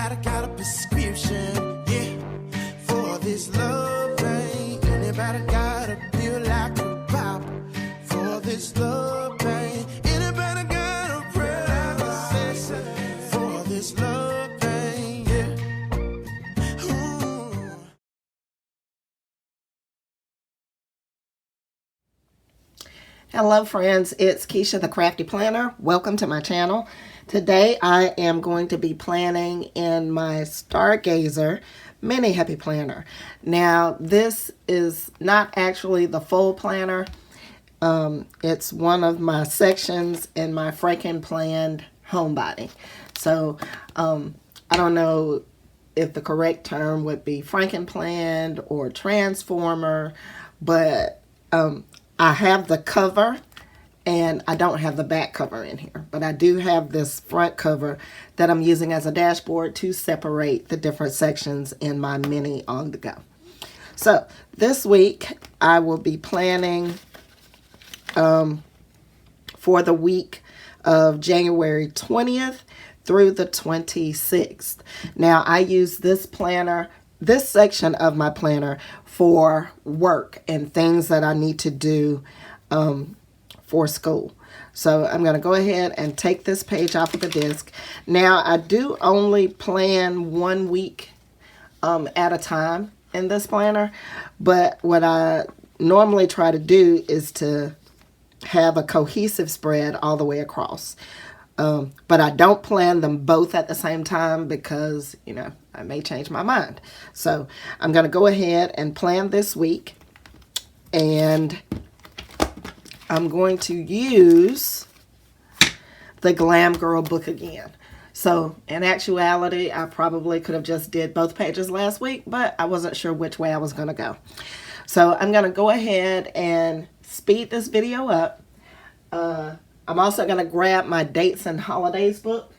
Anybody got a prescription, yeah, for this love pain? Anybody got a pill like a pop for this love pain? Anybody got a prayer for this love pain, yeah. Ooh. Hello friends, it's Keisha the Crafty Planner. Welcome to my channel. Today I am going to be planning in my Stargazer Mini Happy Planner. Now this is not actually the full planner. It's one of my sections in my frankenplanned homebody. So I don't know if the correct term would be frankenplanned or transformer, but I have the cover and I don't have the back cover in here, but I do have this front cover that I'm using as a dashboard to separate the different sections in my mini on the go. So this week I will be planning for the week of January 20th through the 26th. Now I use this planner, this section of my planner, for work and things that I need to do for school. So I'm going to go ahead and take this page off of the disc. Now I do only plan 1 week at a time in this planner, but what I normally try to do is to have a cohesive spread all the way across. But I don't plan them both at the same time because, you know, I may change my mind. So I'm going to go ahead and plan this week, and I'm going to use the Glam Girl book again. So in actuality, I probably could have just did both pages last week, but I wasn't sure which way I was going to go. So I'm going to go ahead and speed this video up. I'm also going to grab my dates and holidays book.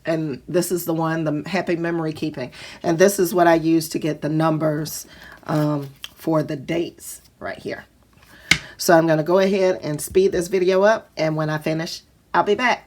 And this is the one, the Happy Memory Keeping. And this is what I use to get the numbers for the dates right here. So I'm going to go ahead and speed this video up. And when I finish, I'll be back.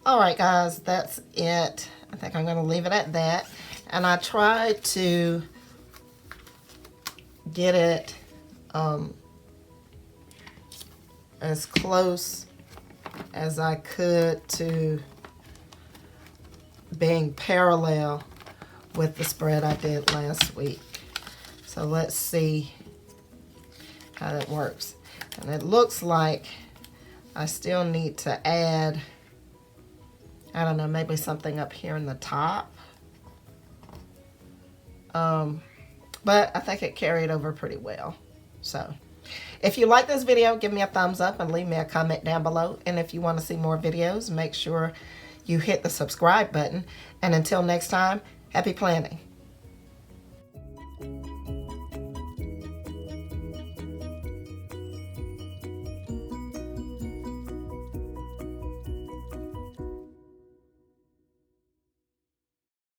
All right, guys, that's it. I think I'm going to leave it at that. And I tried to get it as close as I could to being parallel with the spread I did last week. So let's see how that works. And it looks like I still need to add, I don't know, maybe something up here in the top. But I think it carried over pretty well. So if you like this video, give me a thumbs up and leave me a comment down below. And if you want to see more videos, make sure you hit the subscribe button. And until next time, happy planning.